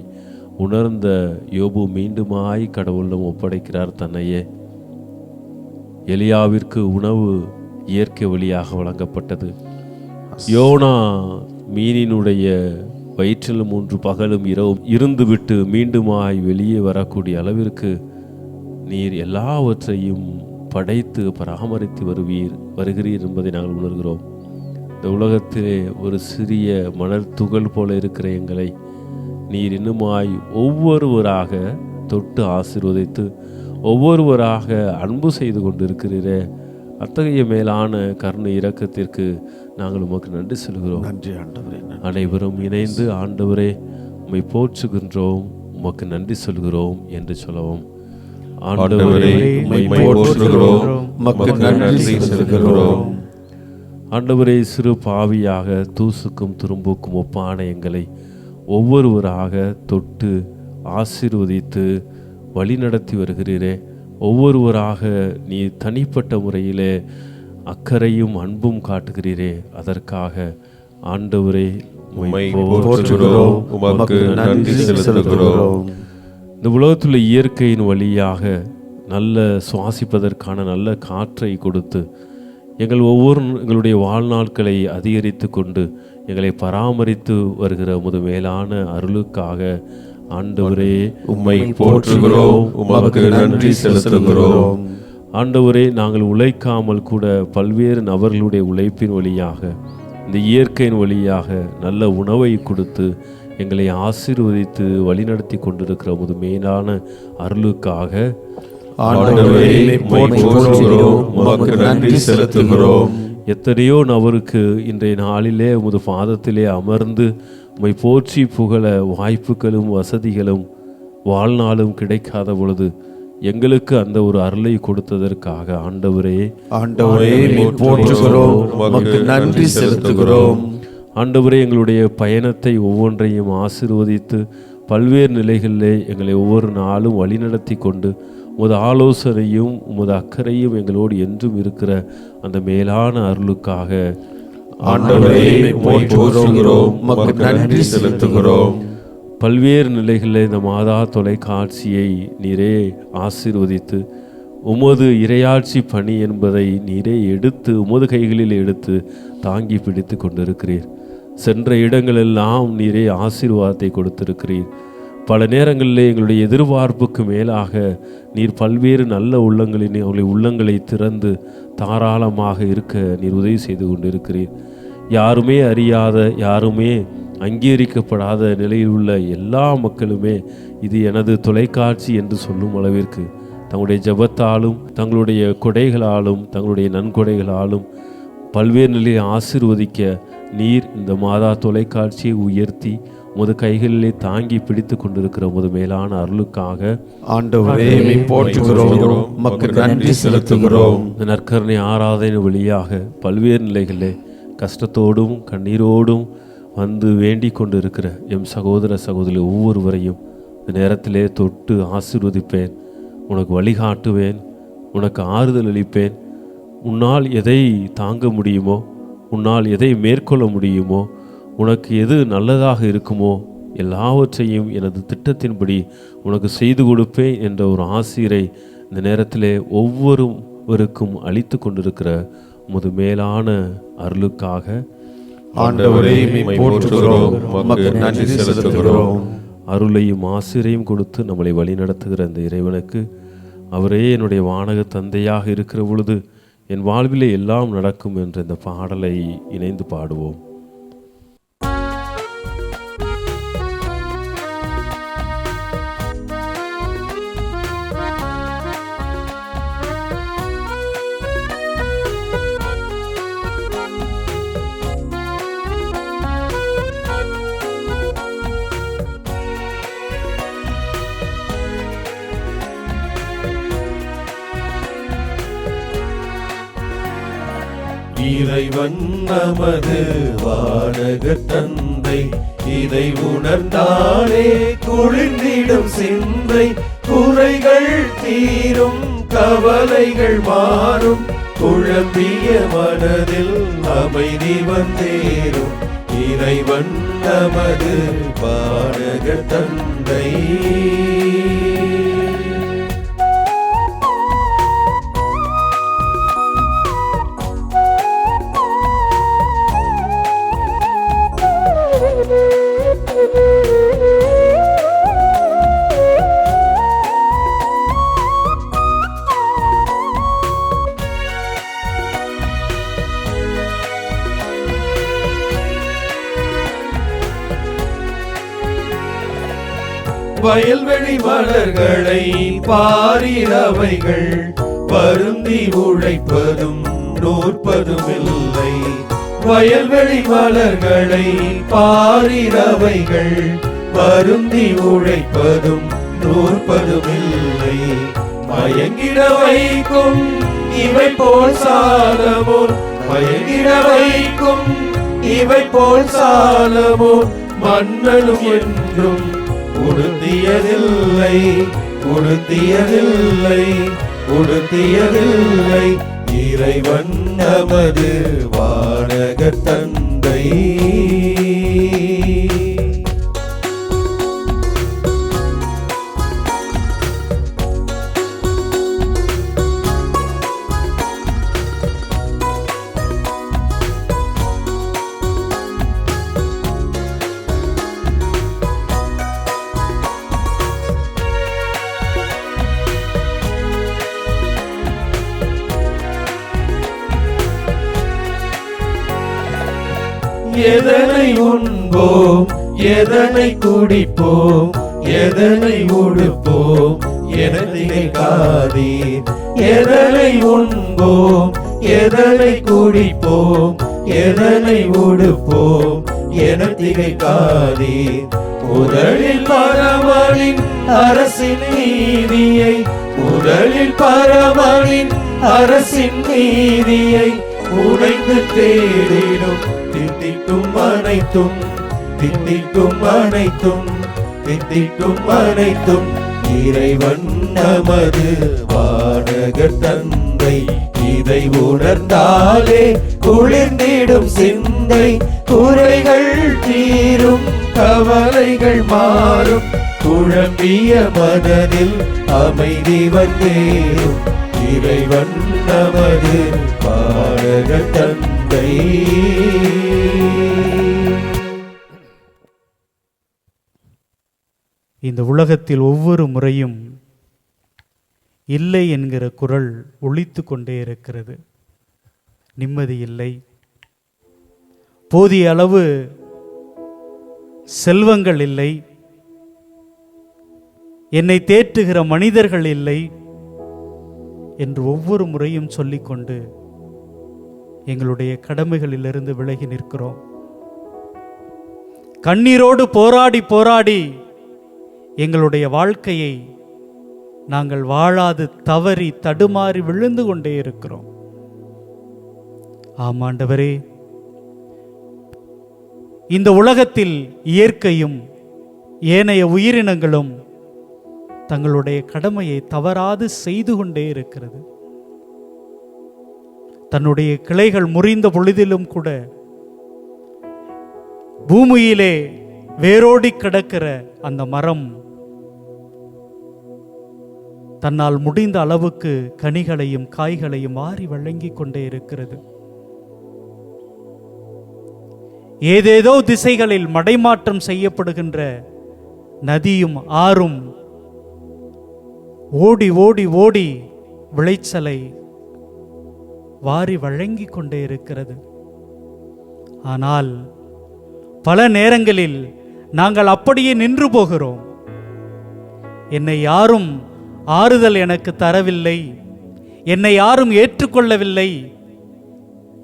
உணர்ந்த யோபு மீண்டுமாய் கடவுளிடம் ஒப்படைக்கிறார் தன்னையே. எலியாவிற்கு உணவு இயற்கை வழியாக வழங்கப்பட்டது. யோனா மீனினுடைய வயிற்றில் 3 பகலும் இரவும் இருந்துவிட்டு மீண்டுமாய் வெளியே வரக்கூடிய அளவிற்கு நீர் எல்லாவற்றையும் படைத்து பராமரித்து வருகிறீர் என்பதை நாங்கள் உணர்கிறோம். இந்த உலகத்திலே ஒரு சிறிய மணல் துகள் போல இருக்கிற எங்களை நீர் இன்னுமாய் ஒவ்வொருவராக தொட்டு ஆசீர்வதித்து ஒவ்வொருவராக அன்பு செய்து கொண்டிருக்கிறீரே. அத்தகைய மேலான கருணை இரக்கத்திற்கு நாங்கள் உமக்கு நன்றி சொல்கிறோம். நன்றி ஆண்டவரே. அனைவரும் இணைந்து ஆண்டவரே உம்மை போற்றுகின்றோம், உமக்கு நன்றி சொல்கிறோம் என்று சொல்லவும். ஆண்டவரே உம்மை போற்றுகிறோம், உமக்கு நன்றி சொல்கிறோம். ஆண்டவரே, சிறு பாவியாக தூசுக்கும் துரும்புக்கும் ஒப்பான எங்களை ஒவ்வொருவராக தொட்டு ஆசீர்வதித்து வழி நடத்தி வருகிறீரே. ஒவ்வொருவராக நீ தனிப்பட்ட முறையிலே அக்கறையும் அன்பும் காட்டுகிறீரே. அதற்காக ஆண்டவரே உம்மை போற்றுகிறோம், உமக்கு நன்றி செலுத்துகிறோம். இந்த உலகத்துள்ள இயற்கையின் வழியாக நல்ல சுவாசிப்பதற்கான நல்ல காற்றை கொடுத்து எங்களுடைய வாழ்நாட்களை அதிகரித்து கொண்டு எங்களை பராமரித்து வருகிற உமது மேலான அருளுக்காக ஆண்டவரே உம்மை போற்றுகிறோம், உமக்கு நன்றி செலுத்துகிறோம். ஆண்டவரே, நாங்கள் உழைக்காமல் கூட பல்வேறு நபர்களுடைய உழைப்பின் வழியாக இந்த இயற்கையின் வழியாக நல்ல உணவை கொடுத்து எங்களை ஆசீர்வதித்து வழிநடத்தி கொண்டிருக்கிற உமது மேலான அருளுக்காக ஆண்டவரே உம்மை போற்றுகிறோம், உமக்கு நன்றி செலுத்துகிறோம். எத்தனையோ நபருக்கு இன்றைய நாளிலே உமது பாதத்திலே அமர்ந்து உம்மை போற்றி புகழ வாய்ப்புகளும் வசதிகளும் வாழ்நாளும் கிடைக்காத பொழுது எங்களுக்கு அந்த ஒரு அருளை கொடுத்ததற்காக ஆண்டவரே போற்றுகிறோம், உமக்கு நன்றி செலுத்துகிறோம். ஆண்டவரே, எங்களுடைய பயணத்தை ஒவ்வொன்றையும் ஆசீர்வதித்து பல்வேறு நிலைகளிலே எங்களை ஒவ்வொரு நாளும் வழிநடத்தி கொண்டு உமது ஆலோசனையும் உமது அக்கறையும் எங்களோடு என்றும் இருக்கிற அந்த மேலான அருளுக்காக ஆண்டவரே போற்றுகிறோம், உமக்கு நன்றி செலுத்துகிறோம். பல்வேறு நிலைகளில் இந்த மாதா தொலைக்காட்சியை நீரே ஆசீர்வதித்து உமது இறையாட்சி பணி என்பதை நீரே எடுத்து உமது கைகளில் எடுத்து தாங்கி பிடித்து கொண்டிருக்கிறீர். சென்ற இடங்களெல்லாம் நீரே ஆசீர்வாதத்தை கொடுத்திருக்கிறீர். பல நேரங்களிலே எங்களுடைய எதிர்பார்ப்புக்கு மேலாக நீர் பல்வேறு நல்ல உள்ளங்களின் அவருடைய உள்ளங்களை திறந்து தாராளமாக இருக்க நீர் உதவி செய்து கொண்டிருக்கிறீர். யாருமே அறியாத, யாருமே அங்கீகரிக்கப்படாத நிலையில் உள்ள எல்லா மக்களுமே இது எனது தொலைக்காட்சி என்று சொல்லும் அளவிற்கு தங்களுடைய ஜெபத்தாலும் தங்களுடைய கொடைகளாலும் தங்களுடைய நன்கொடைகளாலும் பல்வேறு நிலையை ஆசீர்வதிக்க நீர் இந்த மாதா தொலைக்காட்சியை உயர்த்தி உமது கைகளிலே தாங்கி பிடித்து கொண்டிருக்கிற உமது மேலான அருளுக்காக ஆண்டவரே போற்றுகிறோம், உமக்கு நன்றி செலுத்துகிறோம். இந்த நற்கருணை ஆராதனை வழியாக பல்வேறு நிலைகளிலே கஷ்டத்தோடும் கண்ணீரோடும் வந்து வேண்டிக் கொண்டு இருக்கிற எம் சகோதர சகோதரி ஒவ்வொருவரையும் இந்த நேரத்திலே தொட்டு ஆசீர்வதிப்பேன். உனக்கு வழிகாட்டுவேன், உனக்கு ஆறுதல் அளிப்பேன். உன்னால் எதை தாங்க முடியுமோ, உன்னால் எதை மேற்கொள்ள முடியுமோ, உனக்கு எது நல்லதாக இருக்குமோ எல்லாவற்றையும் எனது திட்டத்தின்படி உனக்கு செய்து கொடுப்பேன் என்ற ஒரு ஆசிரை இந்த நேரத்திலே ஒவ்வொருவருக்கும் அளித்து கொண்டிருக்கிற உமது மேலான அருளுக்காக ஆண்டவரே போற்றுகிறோம், உமக்கு நன்றி செலுத்துகிறோம். அருளையும் ஆசிரையும் கொடுத்து நம்மளை வழி நடத்துகிற அந்த இறைவனுக்கு, அவரே என்னுடைய வானக தந்தையாக இருக்கிற பொழுது என் வாழ்விலே எல்லாம் நடக்கும் என்ற இந்த பாடலை இணைந்து பாடுவோம். இறைவன் நமது வானக தந்தை, இதை உணர்ந்தாலே குளிர்ந்திடும் சிந்தை. குறைகள் தீரும், கவலைகள் மாறும், குழம்பிய மனதில் அமைதி வந்தேறும். இறைவன் நமது வானக தந்தை. வயல்வெளி மலர்களை பாரிரவைகள் வருந்தி உழைப்பதும் நூற்பதும் இல்லை. வயல்வெளி மலர்களை பாரிரவைகள் வருந்தி உழைப்பதும் நூற்பதும் இல்லை. மயங்கிட வைக்கும் இவை போல் சாலமோ, மயங்கிட வைக்கும் இவை போல் சாலமோ, மன்னனும் என்றும் உடுத்தியதில்லை, உடுத்தியதில்லை, உடுத்தியதில்லை. இறைவன் நமது வானக தந்தை. எதனை உண்போம், எதனை குடிப்போம், எதனை உடுப்போம் என நினைக்காதீர். எதனை உண்போம், எதனை குடிப்போம், எதனை உடுப்போம் என திகைக்காதீர். முதலில் பரமனின் அரசின் நீதியை, முதலில் பரமனின் அரசின் நீதியை உடைந்து தேடிடும். தித்திக்கும் அனைத்தும், தித்திக்கும் அனைத்தும், தித்திக்கும் அனைத்தும் இறைவன் நமது வானகர் தந்தை. இதை உணர்ந்தாலே குளிர்ந்திடும் சிந்தை, குறைகள் தீரும், கவலைகள் மாறும், குழம்பிய மனதில் அமைதி வந்தேறும். இறைவன் நமது வானகர் தந்தை. இந்த உலகத்தில் ஒவ்வொரு முறையும் இல்லை என்கிற குரல் ஒலித்து கொண்டே இருக்கிறது. நிம்மதி இல்லை, போதிய அளவு செல்வங்கள் இல்லை, என்னை தேற்றுகிற மனிதர்கள் இல்லை என்று ஒவ்வொரு முறையும் சொல்லிக்கொண்டு எங்களுடைய கடமைகளிலிருந்து விலகி நிற்கிறோம். கண்ணீரோடு போராடி போராடி எங்களுடைய வாழ்க்கையை நாங்கள் வாழாது தவறி தடுமாறி விழுந்து கொண்டே இருக்கிறோம். ஆமாண்டவரே, இந்த உலகத்தில் இயற்கையும் ஏனைய உயிரினங்களும் தங்களுடைய கடமையை தவறாது செய்து கொண்டே இருக்கிறது. தன்னுடைய கிளைகள் முறிந்த பொழுதிலும் கூட பூமியிலே வேரோடி கிடக்கிற அந்த மரம் தன்னால் முடிந்த அளவுக்கு கனிகளையும் காய்களையும் மாறி வழங்கி கொண்டே இருக்கிறது. ஏதேதோ திசைகளில் மடைமாற்றம் செய்யப்படுகின்ற நதியும் ஆறும் ஓடி ஓடி ஓடி விளைச்சலை வாரி வழங்கி கொண்டே இருக்கிறது. ஆனால் பல நேரங்களில் நாங்கள் அப்படியே நின்று போகிறோம். என்னை யாரும் ஆறுதல் எனக்கு தரவில்லை, என்னை யாரும் ஏற்றுக்கொள்ளவில்லை,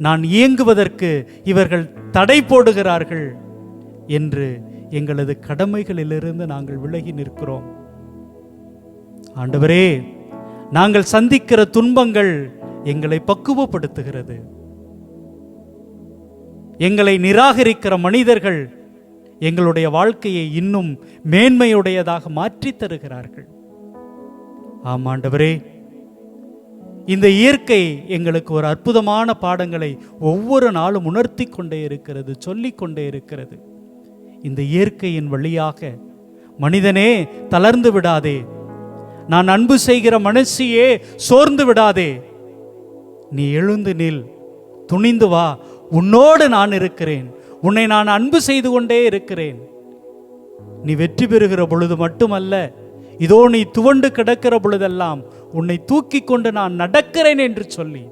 நான் இயங்குவதற்கு இவர்கள் தடை போடுகிறார்கள் என்று எங்களது கடமைகளிலிருந்து நாங்கள் விலகி நிற்கிறோம். ஆண்டவரே, நாங்கள் சந்திக்கிற துன்பங்கள் எங்களை பக்குவப்படுத்துகிறது. எங்களை நிராகரிக்கிற மனிதர்கள் எங்களுடைய வாழ்க்கையை இன்னும் மேன்மையுடையதாக மாற்றித் தருகிறார்கள். ஆமாண்டவரே, இந்த இயற்கை எங்களுக்கு ஒரு அற்புதமான பாடங்களை ஒவ்வொரு நாளும் உணர்த்தி கொண்டே இருக்கிறது, சொல்லிக் கொண்டே இருக்கிறது. இந்த இயற்கையின் வழியாக மனிதனே தளர்ந்து விடாதே, நான் அன்பு செய்கிற மனசியே சோர்ந்து விடாதே, நீ எழுந்து நில், துணிந்து வா, உன்னோடு நான் இருக்கிறேன், உன்னை நான் அன்பு செய்து கொண்டே இருக்கிறேன். நீ வெற்றி பெறுகிற பொழுது மட்டுமல்ல, இதோ நீ துவண்டு கிடக்கிற பொழுதெல்லாம் உன்னை தூக்கி கொண்டு நான் நடக்கிறேன் என்று சொல்லி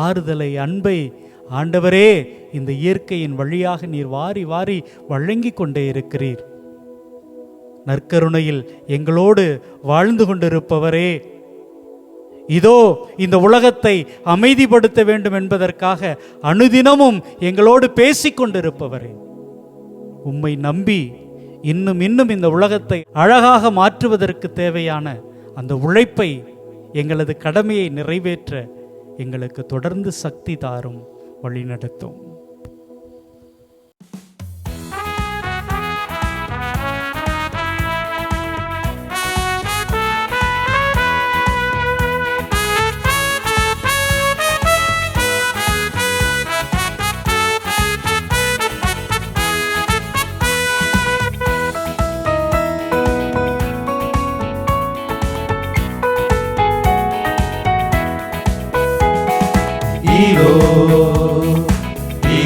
ஆறுதலை, அன்பை ஆண்டவரே இந்த இயற்கையின் வழியாக நீர் வாரி வாரி வழங்கி கொண்டே இருக்கிறீர். நற்கருணையில் எங்களோடு வாழ்ந்து கொண்டிருப்பவரே, இதோ இந்த உலகத்தை அமைதிப்படுத்த வேண்டும் என்பதற்காக அனுதினமும் எங்களோடு பேசிக்கொண்டிருப்பவரே, உம்மை நம்பி இன்னும் இன்னும் இந்த உலகத்தை அழகாக மாற்றுவதற்கு தேவையான அந்த உழைப்பை, எங்களது கடமையை நிறைவேற்ற எங்களுக்கு தொடர்ந்து சக்தி தாரும், வழிநடத்தும்.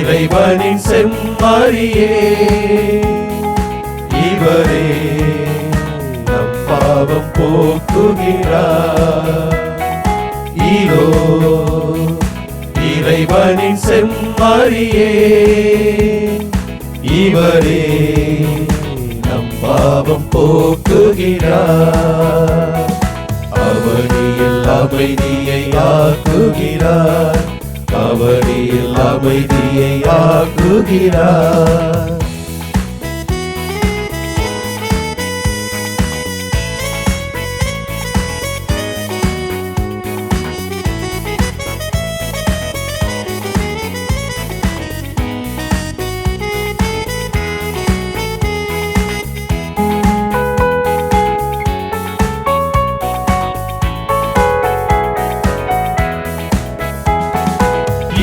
இறைவனின் செம்மறியே, இவரே நம் பாவம் போக்குகிறார். இதோ இறைவனின் செம்மறியே, இவரே நம் பாவம் போக்குகிறார். அவனியில் அமைதியை ஆக்குகிறார், அவனில் அமைதியை ஆக்குகிறார்.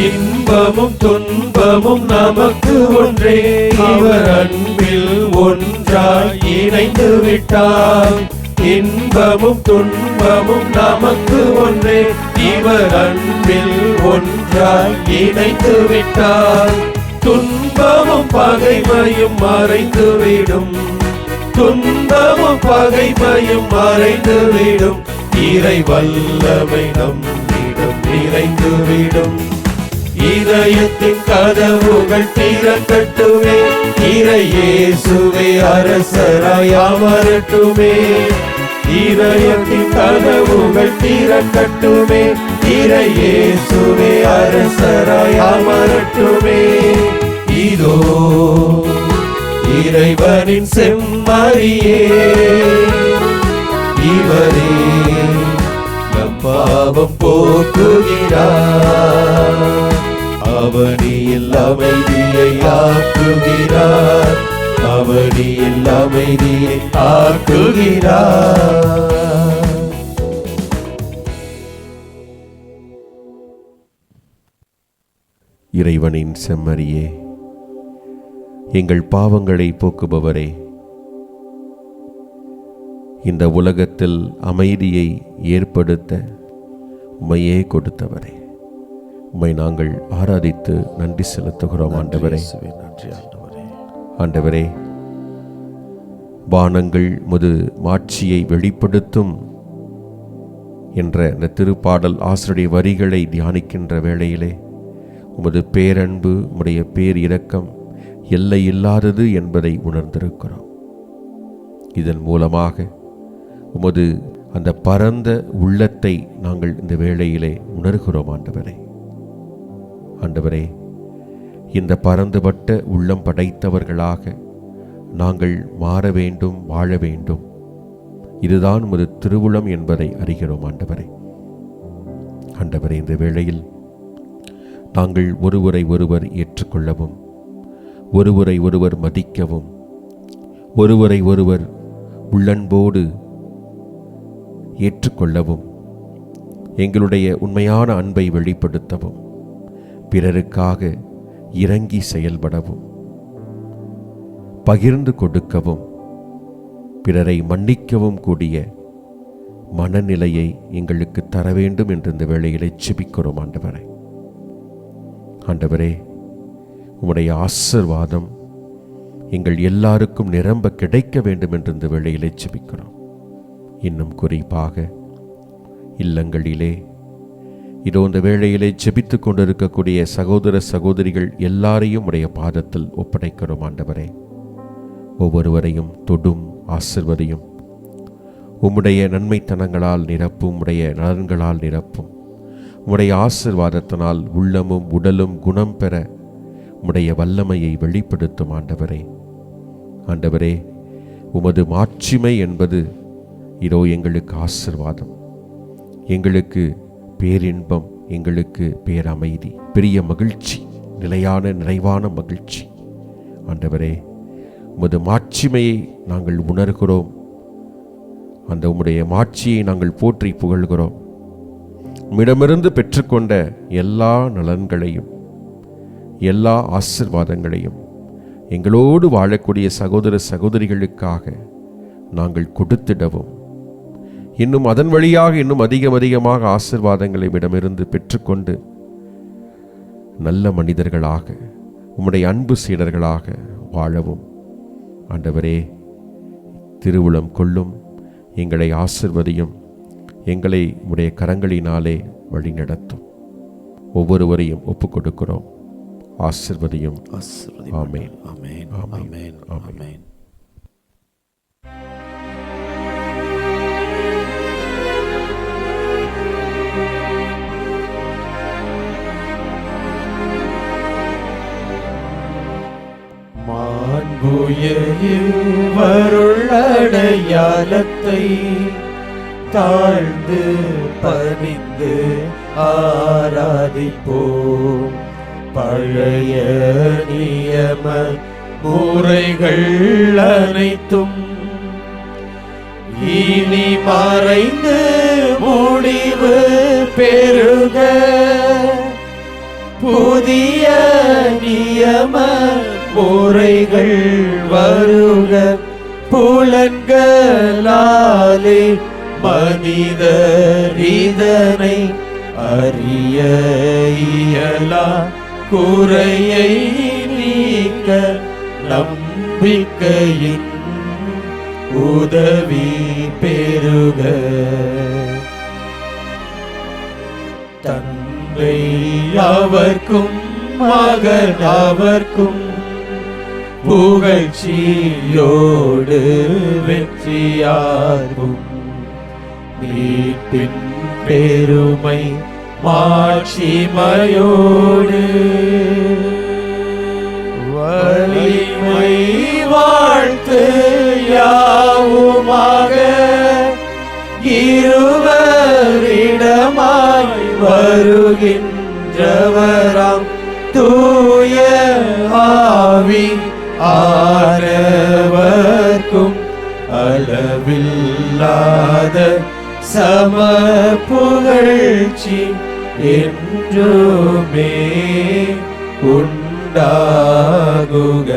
இன்பமும் துன்பமும் நமக்கு ஒன்றே, அவர் அன்பில் ஒன்றாய் இணைந்து விட்டார். இன்பமும் துன்பமும் நமக்கு ஒன்றே, இவர் அன்பில் ஒன்றாய் இணைந்து விட்டார். துன்பமும் பகைமையும் மறைந்துவிடும், துன்பமும் பகைமையும் மறைந்துவிடும். இறை வல்லமை நம்மிடம் நிறைந்துவிடும். இதயத்தின் கதவுகள் திறக்கட்டுமே, இறை இயேசுவே அரசராய் அமரட்டுமே. இதயத்தின் கதவுகள் திறக்கட்டுமே, இறை இயேசுவே அரசராய் அமரட்டுமே. இதோ இறைவனின் செம்மறியே, இவரே நம் பாவம் போக்குகிறார். அவனில் அமைதியை ஆக்குகிறார், அவனில் அமைதியை ஆக்குகிறார். இறைவனின் செம்மறியே, எங்கள் பாவங்களை போக்குபவரே, இந்த உலகத்தில் அமைதியை ஏற்படுத்த உம்மையே கொடுத்தவரே, உம்மை நாங்கள் ஆராதித்து நன்றி செலுத்துகிறோம். ஆண்டவரே, நன்றி ஆண்டவரே. ஆண்டவரே, வானங்கள் முது மாட்சியை வெளிப்படுத்தும் என்ற இந்த திருப்பாடல் ஆசிரிய வரிகளை தியானிக்கின்ற வேளையிலே உமது பேரன்பு, உம்முடைய பேர் இரக்கம் எல்லை இல்லாதது என்பதை உணர்ந்திருக்கிறோம். இதன் மூலமாக உமது அந்த பரந்த உள்ளத்தை நாங்கள் இந்த வேளையிலே உணர்கிறோம். ஆண்டவரே, ஆண்டவரே, இந்த பரந்துபட்ட உள்ளம் படைத்தவர்களாக நாங்கள் மாற வேண்டும், வாழ வேண்டும். இதுதான் உமது திருவுளம் என்பதை அறிகிறோம். ஆண்டவரே, ஆண்டவரே, இந்த வேளையில் நாங்கள் ஒருவரை ஒருவர் ஏற்றுக்கொள்ளவும், ஒருவரை ஒருவர் மதிக்கவும், ஒருவரை ஒருவர் உள்ளன்போடு ஏற்றுக்கொள்ளவும், எங்களுடைய உண்மையான அன்பை வெளிப்படுத்தவும், பிறருக்காக இறங்கி செயல்படவும், பகிர்ந்து கொடுக்கவும், பிறரை மன்னிக்கவும் கூடிய மனநிலையை எங்களுக்கு தர வேண்டும் என்று இந்த வேளையிலே ஜெபிக்கிறோம். ஆண்டவரே, ஆண்டவரே, உம்முடைய ஆசீர்வாதம் எங்கள் எல்லாருக்கும் நிரம்ப கிடைக்க வேண்டும் என்று இந்த வேளையிலே ஜெபிக்கிறோம். இன்னும் குறிப்பாக இல்லங்களிலே இதோ இந்த வேளையிலே ஜெபித்து கொண்டிருக்கக்கூடிய சகோதர சகோதரிகள் எல்லாரையும் உடைய பாதத்தில் ஒப்படைக்கிறோம். ஆண்டவரே, ஒவ்வொருவரையும் தொடும், ஆசிர்வதியும், உம்முடைய நன்மைத்தனங்களால் நிரப்பும், உம்முடைய நலன்களால் நிரப்பும், உம்முடைய ஆசீர்வாதத்தினால் உள்ளமும் உடலும் குணம் பெற உம்முடைய வல்லமையை வெளிப்படுத்தும். ஆண்டவரே, ஆண்டவரே, உமது மாட்சிமை என்பது இதோ எங்களுக்கு ஆசீர்வாதம், எங்களுக்கு பேரின்பம், எங்களுக்கு பேரமைதி, பெரிய மகிழ்ச்சி, நிலையான நிறைவான மகிழ்ச்சி. ஆண்டவரே, உமது மாட்சிமையை நாங்கள் உணர்கிறோம். அந்த உம்முடைய மாட்சியை நாங்கள் போற்றி புகழ்கிறோம். உம்மிடமிருந்து பெற்றுக்கொண்ட எல்லா நலன்களையும், எல்லா ஆசீர்வாதங்களையும் எங்களோடு வாழக்கூடிய சகோதர சகோதரிகளுக்காக நாங்கள் கொடுத்திடவும், இன்னும் அதன் வழியாக இன்னும் அதிகமாக ஆசீர்வாதங்களை இடமிருந்து பெற்றுக்கொண்டு நல்ல மனிதர்களாக, உம்முடைய அன்பு சீடர்களாக வாழவும் ஆண்டவரே திருவுளம் கொள்ளும். எங்களை ஆசிர்வதியும், எங்களை உம்முடைய கரங்களினாலே வழி நடத்தும். ஒவ்வொருவரையும் ஒப்புக் கொடுக்கிறோம். ஆசிர்வதியும். ஆமென். ஆமென். ஆமென். ஆமென். இவ்வருள் அடையாளத்தை தாழ்ந்து பணிந்து ஆராதிப்போம். பழைய நியம முறைகள் அனைத்தும் இனி மறைந்து முடிவு பெறுக. புதிய நியம முறைகள் வருக. புலன்களாலே மனிதர் இதனை அறிய இயலா. குறையை நீக்க நம்பிக்கையின் உதவி பெறுக. தந்தை அவர்க்கும் மகன் அவர்க்கும் புகழ்ச்சியோடு வெற்றியாகும். மீட்பின் பெருமை மாட்சிமையோடு வலிமை வாழ்த்து யாவுமாக இருவரிடமாய் வருகின்றவராம் தூய ஆவி ஆரவர்க்கும் அளவில்லாத சம புகழ்ச்சி என்றுமே உண்டாகுக.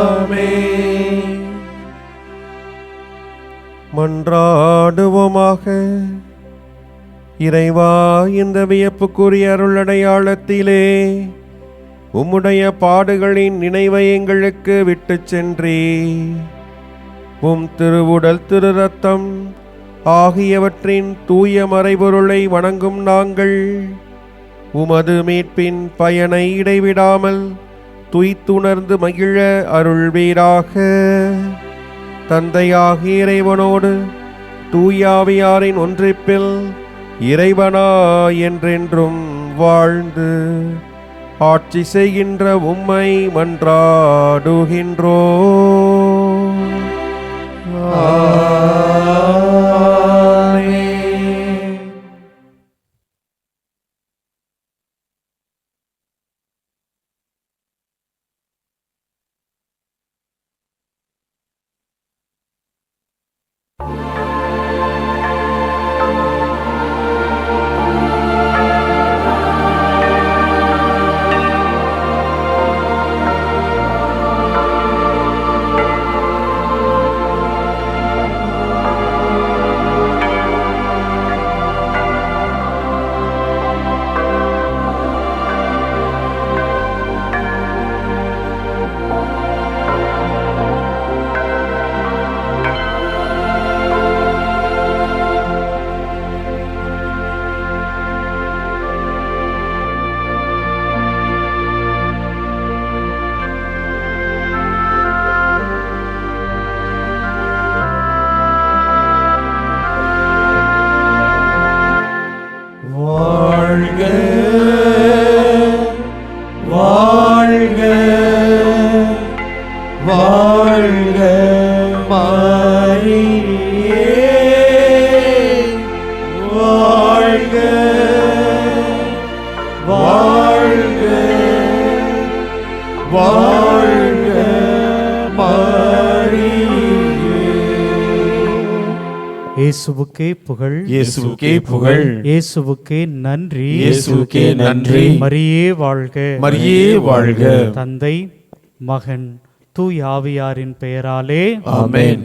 ஆமென். மன்றாடுவோமாக. இறைவா, இந்த வியப்புக்குரிய அருளடையாளத்திலே உம்முடைய பாடுகளின் நினைவை எங்களுக்கு விட்டுச் சென்றே. உம் திருவுடல் திரு ரத்தம் ஆகியவற்றின் தூய மறைபொருளை வணங்கும் நாங்கள் உமது மீட்பின் பயனை இடைவிடாமல் துய்த்துணர்ந்து மகிழ அருள்வீராக. தந்தையாகிய இறைவனோடு தூயாவியாரின் ஒன்றிப்பில் இறைவனா என்றென்றும் வாழ்ந்து ஆட்சி செய்கின்ற உம்மை மன்றாடுகின்றோ. இயேசுவுக்கே புகழ், இயேசுவுக்கே புகழ், இயேசுவுக்கே நன்றி, இயேசுவுக்கே நன்றி. மரியே வாழ்க, மரியே வாழ்க. தந்தை மகன் தூய் ஆவியாரின் பெயராலே ஆமென்.